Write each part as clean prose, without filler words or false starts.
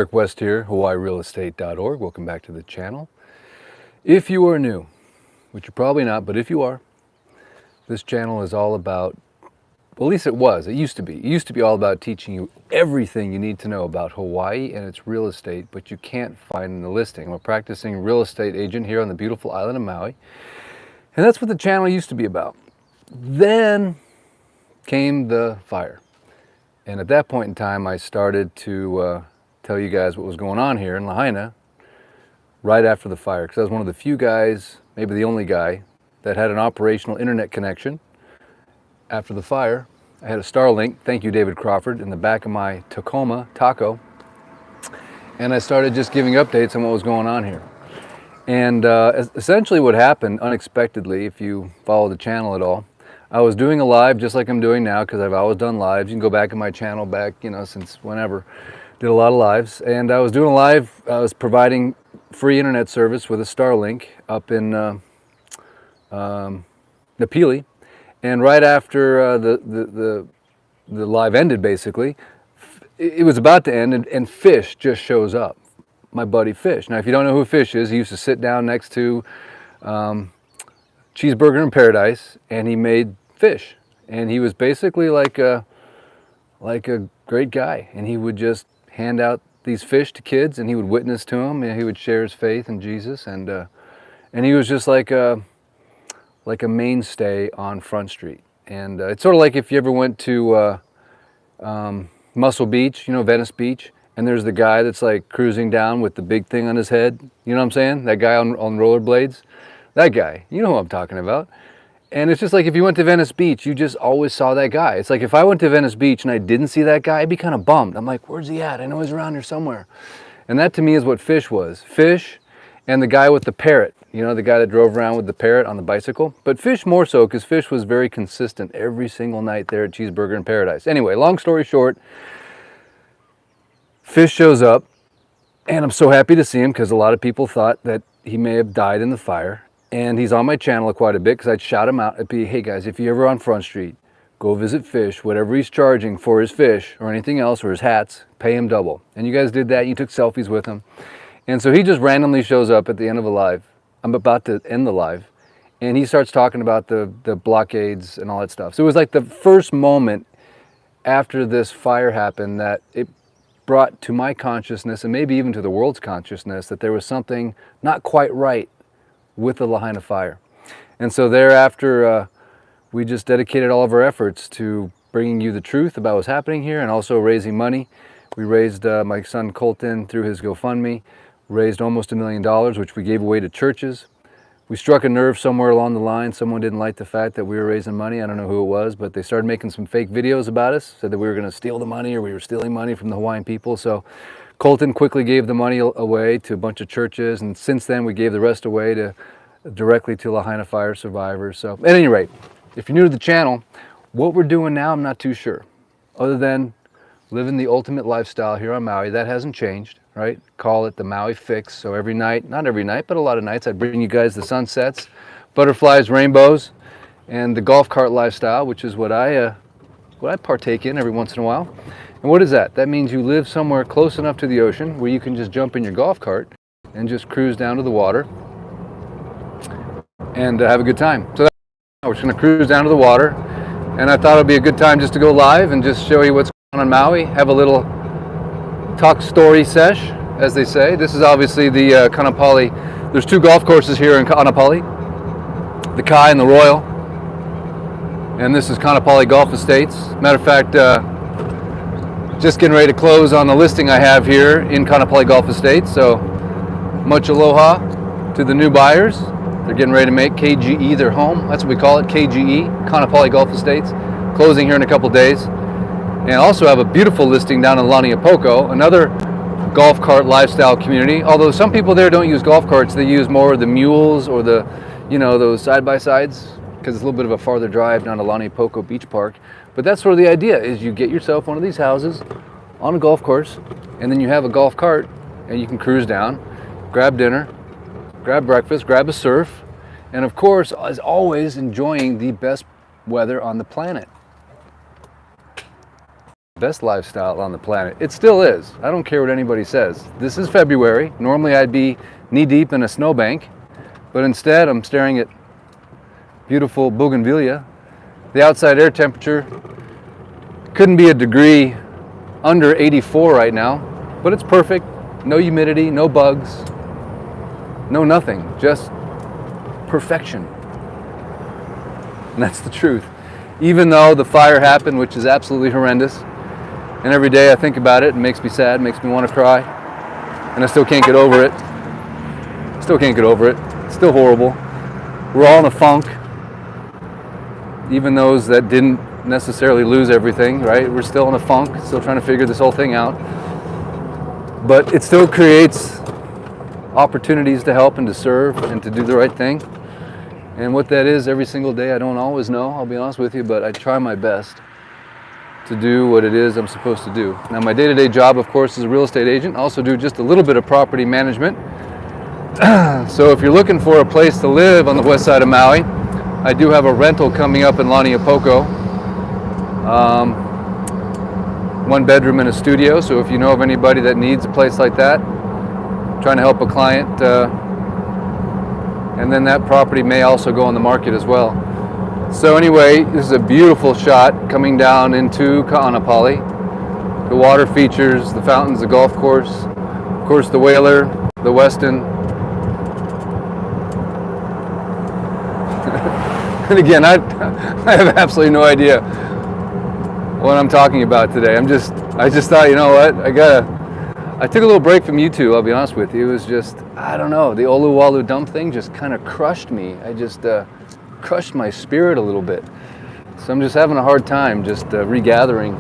Eric West here, hawaiirealestate.org. Welcome back to the channel. If you are new, which you're probably not, but if you are, this channel is all about, well, at least it used to be all about teaching you everything you need to know about Hawaii and its real estate, but you can't find in the listing. I'm a practicing real estate agent here on the beautiful island of Maui, and that's what the channel used to be about. Then came the fire, and at that point in time I started to tell you guys what was going on here in Lahaina right after the fire, because I was one of the few guys, maybe the only guy, that had an operational internet connection after the fire. I had a Starlink, thank you David Crawford, in the back of my Tacoma Taco, and I started just giving updates on what was going on here. And essentially what happened unexpectedly, if you follow the channel at all, I was doing a live just like I'm doing now, because I've always done lives. You can go back in my channel back, since whenever. Did a lot of lives, and I was doing a live. I was providing free internet service with a Starlink up in Napili, and right after the live ended, basically, it was about to end, and Fish just shows up. My buddy Fish. Now, if you don't know who Fish is, he used to sit down next to Cheeseburger in Paradise, and he made fish, and he was basically like a great guy, and he would just hand out these fish to kids, and he would witness to them, and he would share his faith in Jesus, and he was just like a mainstay on Front Street. And it's sort of like if you ever went to Muscle Beach, Venice Beach, and there's the guy that's like cruising down with the big thing on his head. You know what I'm saying? That guy on rollerblades. That guy. You know who I'm talking about. And it's just like if you went to Venice Beach, you just always saw that guy. It's like if I went to Venice Beach and I didn't see that guy, I'd be kind of bummed. I'm like, where's he at? I know he's around here somewhere. And that to me is what Fish was. Fish and the guy with the parrot. The guy that drove around with the parrot on the bicycle. But Fish more so, because Fish was very consistent every single night there at Cheeseburger in Paradise. Anyway, long story short, Fish shows up, and I'm so happy to see him, because a lot of people thought that he may have died in the fire. And he's on my channel quite a bit, because I'd shout him out. I'd be, hey guys, if you're ever on Front Street, go visit Fish. Whatever he's charging for his fish or anything else, or his hats, pay him double. And you guys did that. You took selfies with him. And so he just randomly shows up at the end of a live. I'm about to end the live. And he starts talking about the blockades and all that stuff. So it was like the first moment after this fire happened that it brought to my consciousness, and maybe even to the world's consciousness, that there was something not quite right with the Lahaina fire. And so thereafter, we just dedicated all of our efforts to bringing you the truth about what's happening here, and also raising money. We raised, my son Colton, through his GoFundMe, raised almost $1 million, which we gave away to churches. We struck a nerve somewhere along the line. Someone didn't like the fact that we were raising money. I don't know who it was, but they started making some fake videos about us, said that we were going to steal the money, or we were stealing money from the Hawaiian people. So Colton quickly gave the money away to a bunch of churches, and since then we gave the rest away directly to Lahaina fire survivors. So at any rate, if you're new to the channel, what we're doing now, I'm not too sure. Other than living the ultimate lifestyle here on Maui, that hasn't changed, right? Call it the Maui fix. So every night, not every night, but a lot of nights, I bring you guys the sunsets, butterflies, rainbows, and the golf cart lifestyle, which is what I partake in every once in a while. And what is that? That means you live somewhere close enough to the ocean where you can just jump in your golf cart and just cruise down to the water and have a good time. So we're just going to cruise down to the water, and I thought it would be a good time just to go live and just show you what's going on in Maui, have a little talk story sesh, as they say. This is obviously the Kaanapali. There's two golf courses here in Kaanapali, the Kai and the Royal, and this is Kaanapali Golf Estates. Matter of fact, just getting ready to close on the listing I have here in Kaanapali Golf Estates. So much aloha to the new buyers. They're getting ready to make KGE their home. That's what we call it, KGE, Kaanapali Golf Estates. Closing here in a couple days. And also have a beautiful listing down in Laniapoko, another golf cart lifestyle community. Although some people there don't use golf carts, they use more of the mules or the, those side-by-sides, because it's a little bit of a farther drive down to Laniapoko Beach Park. But that's sort of the idea, is you get yourself one of these houses on a golf course, and then you have a golf cart, and you can cruise down, grab dinner, grab breakfast, grab a surf, and of course, as always, enjoying the best weather on the planet. best lifestyle on the planet. It still is. I don't care what anybody says. This is February. Normally I'd be knee deep in a snowbank, but instead I'm staring at beautiful bougainvillea. The outside air temperature couldn't be a degree under 84 right now, but it's perfect. No humidity, no bugs, no nothing, just perfection. And that's the truth. Even though the fire happened, which is absolutely horrendous, and every day I think about it, it makes me sad, makes me want to cry, and I still can't get over it. Still can't get over it. It's still horrible. We're all in a funk. Even those that didn't necessarily lose everything, right? We're still in a funk, still trying to figure this whole thing out. But it still creates opportunities to help and to serve and to do the right thing. And what that is every single day, I don't always know, I'll be honest with you, but I try my best to do what it is I'm supposed to do. Now, my day-to-day job, of course, is a real estate agent. I also do just a little bit of property management. So if you're looking for a place to live on the west side of Maui, I do have a rental coming up in Laniapoko. 1 bedroom and a studio. So if you know of anybody that needs a place like that, I'm trying to help a client, and then that property may also go on the market as well. So anyway, this is a beautiful shot coming down into Kaanapali. The water features, the fountains, the golf course, of course the Whaler, the Westin. And again, I have absolutely no idea what I'm talking about today. I just thought, you know what, I took a little break from YouTube, I'll be honest with you. It was just, I don't know, the Oluwalu dump thing just kind of crushed me. I just crushed my spirit a little bit. So I'm just having a hard time just regathering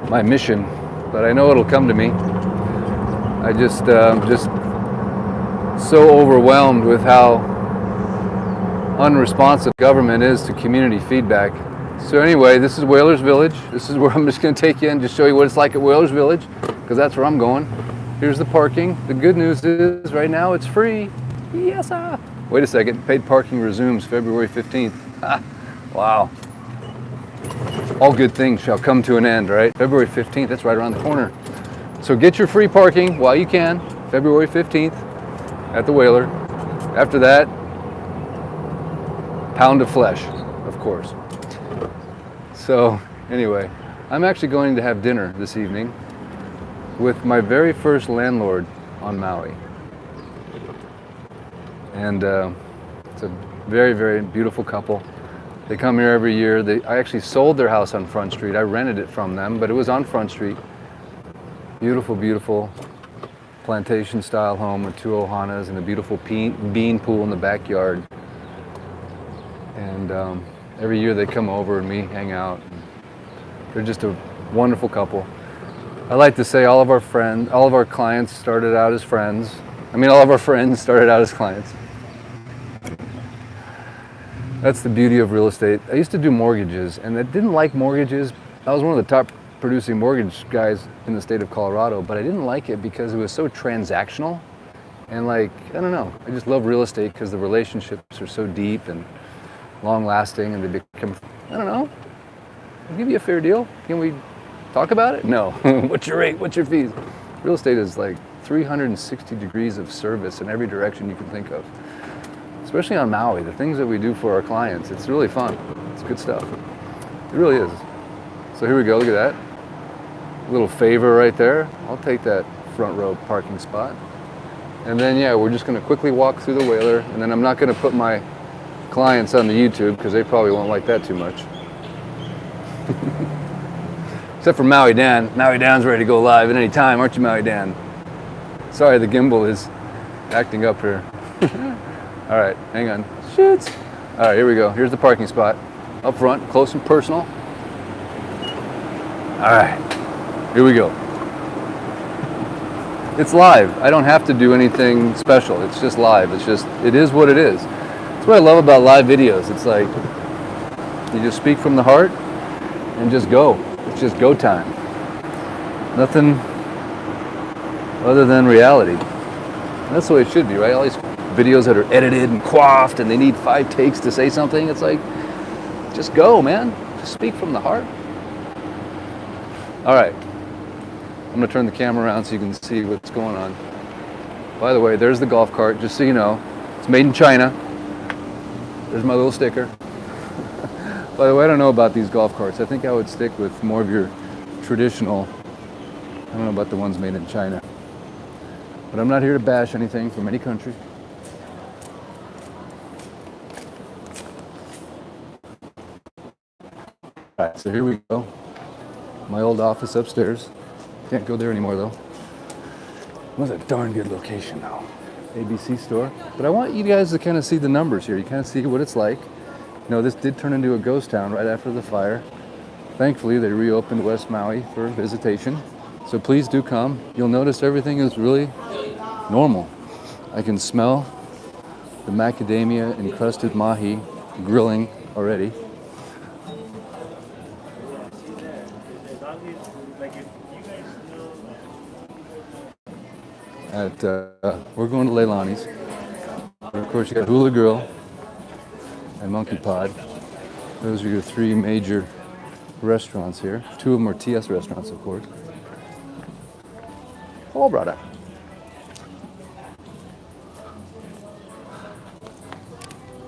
my mission, but I know it'll come to me. I just so overwhelmed with how unresponsive government is to community feedback. So anyway, this is Whalers Village. This is where I'm just going to take you and just show you what it's like at Whalers Village, because that's where I'm going. Here's the parking. The good news is right now it's free. Yes, sir. Wait a second. Paid parking resumes February 15th. Wow. All good things shall come to an end, right? February 15th, that's right around the corner. So get your free parking while you can, February 15th at the Whaler. After that, pound of flesh, of course. So anyway, I'm actually going to have dinner this evening with my very first landlord on Maui. And it's a very, very beautiful couple. They come here every year. I actually sold their house on Front Street. I rented it from them, but it was on Front Street. Beautiful, beautiful plantation style home with 2 ohanas and a beautiful bean pool in the backyard. And every year they come over and we hang out. They're just a wonderful couple. I like to say all of our clients started out as friends. All of our friends started out as clients. That's the beauty of real estate. I used to do mortgages, and I didn't like mortgages. I was one of the top producing mortgage guys in the state of Colorado, but I didn't like it because it was so transactional. And I don't know, I just love real estate because the relationships are so deep and long lasting, and they become, I don't know, I'll give you a fair deal. Can we talk about it? No. What's your rate? What's your fees? Real estate is like 360 degrees of service in every direction you can think of. Especially on Maui, the things that we do for our clients, it's really fun. It's good stuff. It really is. So here we go, look at that. A little favor right there. I'll take that front row parking spot. And then, yeah, we're just gonna quickly walk through the Whaler, and then I'm not gonna put my clients on the YouTube because they probably won't like that too much. Except for Maui Dan. Maui Dan's ready to go live at any time, aren't you, Maui Dan? Sorry, the gimbal is acting up here. All right, hang on. Shoots. All right, here we go. Here's the parking spot. Up front, close and personal. All right, here we go. It's live. I don't have to do anything special. It's just live. It is what it is. That's what I love about live videos. It's like, you just speak from the heart and just go. It's just go time. Nothing other than reality. And that's the way it should be, right? All these videos that are edited and coiffed and they need 5 takes to say something. It's like, just go, man. Just speak from the heart. All right, I'm gonna turn the camera around so you can see what's going on. By the way, there's the golf cart, just so you know. It's made in China. There's my little sticker. By the way, I don't know about these golf carts. I think I would stick with more of your traditional, I don't know about the ones made in China. But I'm not here to bash anything from any country. All right, so here we go. My old office upstairs. Can't go there anymore though. It was a darn good location though. ABC store. But I want you guys to kind of see the numbers here. You kind of see what it's like. You know, this did turn into a ghost town right after the fire. Thankfully, they reopened West Maui for visitation. So please do come. You'll notice everything is really normal. I can smell the macadamia encrusted mahi grilling already. We're going to Leilani's. And of course, you got Hula Grill and Monkey Pod. Those are your three major restaurants here. Two of them are TS restaurants, of course. Oh, brother.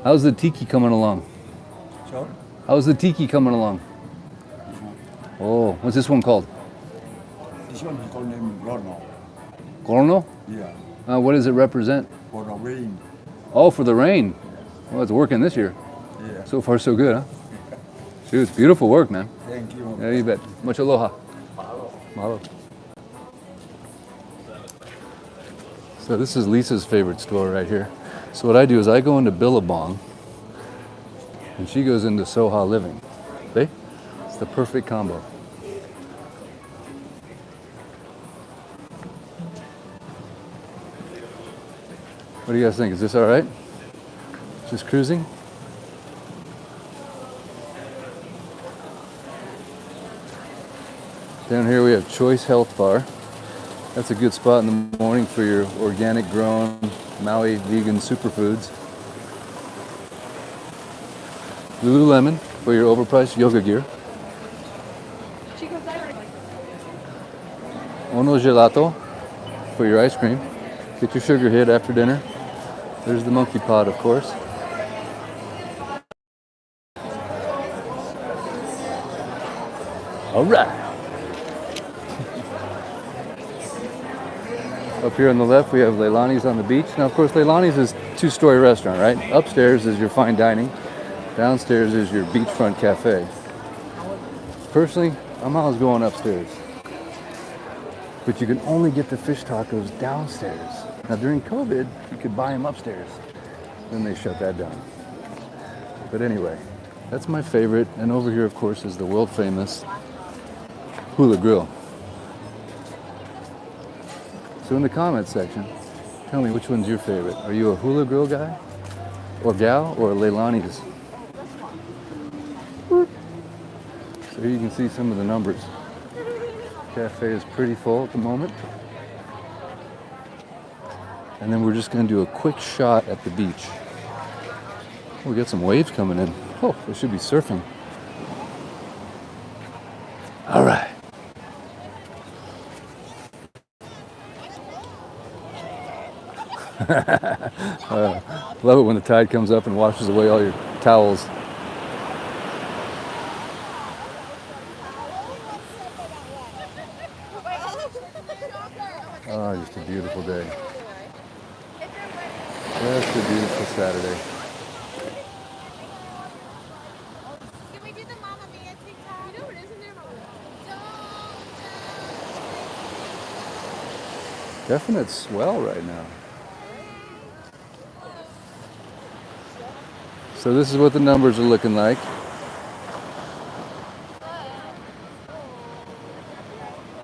How's the tiki coming along? Sorry? How's the tiki coming along? Oh, what's this one called? This one is called named Ronald. Corno? Yeah, What does it represent? for the rain. Oh, for the rain. Well, it's working this year. Yeah. So far, so good, huh? Dude, it's beautiful work, man. Thank you. Yeah, you bet. Much aloha. Mahalo. So this is Lisa's favorite store right here. So what I do is I go into Billabong, and she goes into Soha Living. See? It's the perfect combo. What do you guys think? Is this all right? Just cruising? Down here we have Choice Health Bar. That's a good spot in the morning for your organic grown Maui vegan superfoods. Lululemon for your overpriced yoga gear. Ono Gelato for your ice cream. Get your sugar hit after dinner. There's the Monkey Pod, of course. All right. Up here on the left, we have Leilani's on the beach. Now, of course, Leilani's is a two-story restaurant, right? Upstairs is your fine dining. Downstairs is your beachfront cafe. Personally, I'm always going upstairs. But you can only get the fish tacos downstairs. Now, during COVID, you could buy them upstairs. Then they shut that down. But anyway, that's my favorite. And over here, of course, is the world-famous Hula Grill. So in the comments section, tell me which one's your favorite. Are you a Hula Grill guy, or gal, or a Leilani's? So here you can see some of the numbers. Cafe is pretty full at the moment. And then we're just going to do a quick shot at the beach. We got some waves coming in. Oh, they should be surfing. All right. Love it when the tide comes up and washes away all your towels. Oh, just a beautiful day. Just a beautiful Saturday. Can we do the Mama Mia TikTok? You know what is in there, Mama? Definite swell right now. So this is what the numbers are looking like.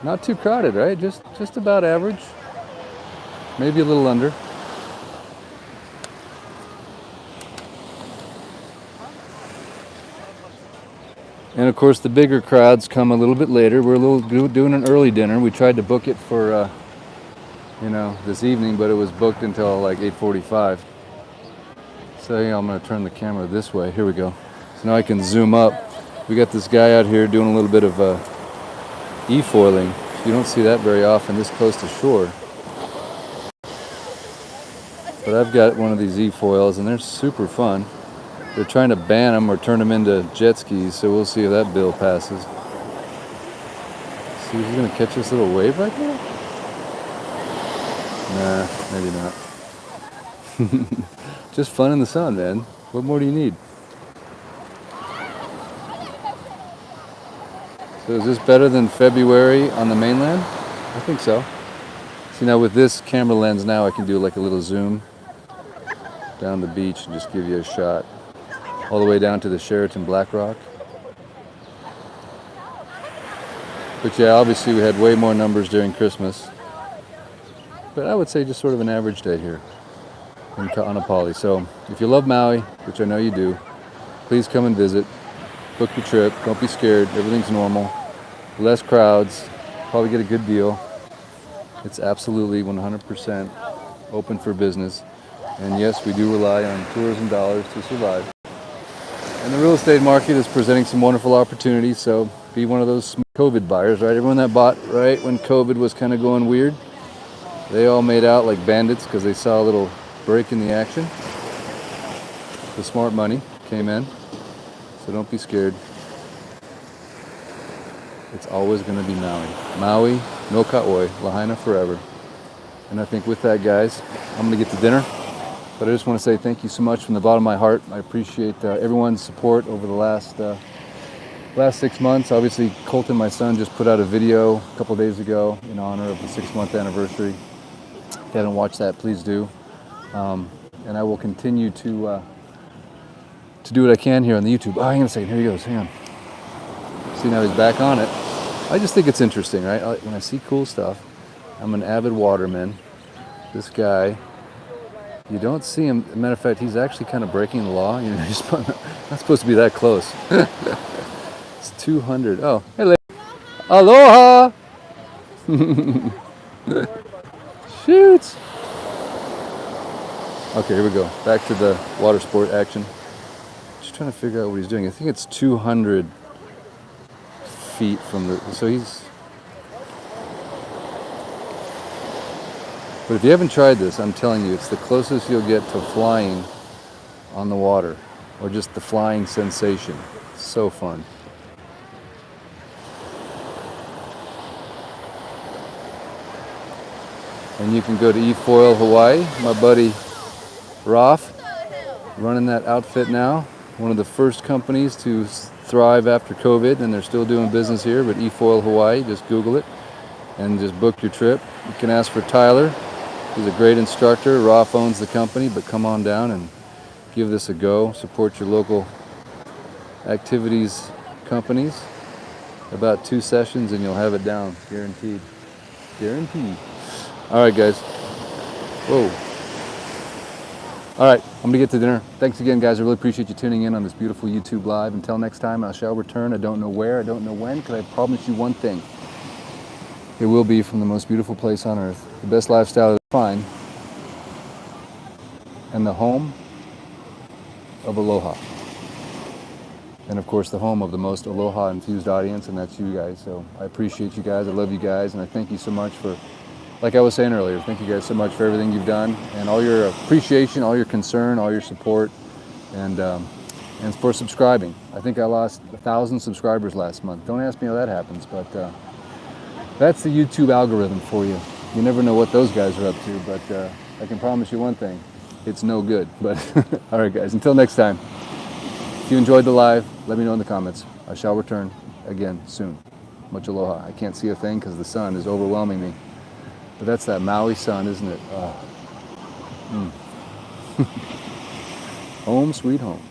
Not too crowded, right? Just about average. Maybe a little under. And of course the bigger crowds come a little bit later. We're doing an early dinner. We tried to book it for this evening, but it was booked until like 8:45. So yeah, I'm going to turn the camera this way. Here we go. So now I can zoom up. We got this guy out here doing a little bit of E-foiling. You don't see that very often this close to shore. But I've got one of these E-foils and they're super fun. They're trying to ban them or turn them into jet skis, so we'll see if that bill passes. See if he's gonna catch this little wave right there? Nah, maybe not. Just fun in the sun, man. What more do you need? So is this better than February on the mainland? I think so. See, now with this camera lens now I can do like a little zoom down the beach and just give you a shot. All the way down to the Sheraton Black Rock. But yeah, obviously we had way more numbers during Christmas. But I would say just sort of an average day here in Kaanapali. So if you love Maui, which I know you do, please come and visit. Book your trip. Don't be scared. Everything's normal. Less crowds. Probably get a good deal. It's absolutely 100% open for business. And yes, we do rely on tourism dollars to survive. And the real estate market is presenting some wonderful opportunities. So be one of those COVID buyers, right? Everyone that bought right when COVID was kind of going weird, they all made out like bandits because they saw a little break in the action. The smart money came in. So don't be scared. It's always going to be Maui. Maui, no ka'oi, lahaina forever. And I think with that, guys, I'm going to get to dinner. But I just want to say thank you so much from the bottom of my heart. I appreciate everyone's support over the last 6 months. Obviously, Colton, my son, just put out a video a couple days ago in honor of the 6-month anniversary. If you haven't watched that, please do. And I will continue to do what I can here on the YouTube. Oh, hang on a second. Here he goes. Hang on. See, now he's back on it. I just think it's interesting, right? When I see cool stuff, I'm an avid waterman. This guy, you don't see him. Matter of fact, he's actually kind of breaking the law. You know, he's not supposed to be that close. It's 200. Oh, hey, lady. Aloha! Shoots! Okay, here we go. Back to the water sport action. Just trying to figure out what he's doing. I think it's 200 feet from the... So he's... But if you haven't tried this, I'm telling you, it's the closest you'll get to flying on the water. Or just the flying sensation. It's so fun. And you can go to E-Foil Hawaii. My buddy Roth running that outfit now. One of the first companies to thrive after COVID, and they're still doing business here, but E-Foil Hawaii, just Google it and just book your trip. You can ask for Tyler. He's a great instructor. Roth owns the company, but come on down and give this a go. Support your local activities companies. About 2 sessions and you'll have it down, guaranteed. Guaranteed. All right, guys. Whoa. All right, I'm gonna get to dinner. Thanks again, guys. I really appreciate you tuning in on this beautiful YouTube Live. Until next time, I shall return. I don't know where, I don't know when, because I promise you one thing. It will be from the most beautiful place on earth, the best lifestyle to find, and the home of Aloha. And of course, the home of the most Aloha-infused audience, and that's you guys. So I appreciate you guys. I love you guys, and I thank you so much for, like I was saying earlier, thank you guys so much for everything you've done, and all your appreciation, all your concern, all your support, and for subscribing. I think I lost 1,000 subscribers last month. Don't ask me how that happens, but that's the YouTube algorithm for you. You never know what those guys are up to, but I can promise you one thing. It's no good. But all right, guys, until next time. If you enjoyed the live, let me know in the comments. I shall return again soon. Much aloha. I can't see a thing because the sun is overwhelming me. But that's that Maui sun, isn't it? Home sweet home.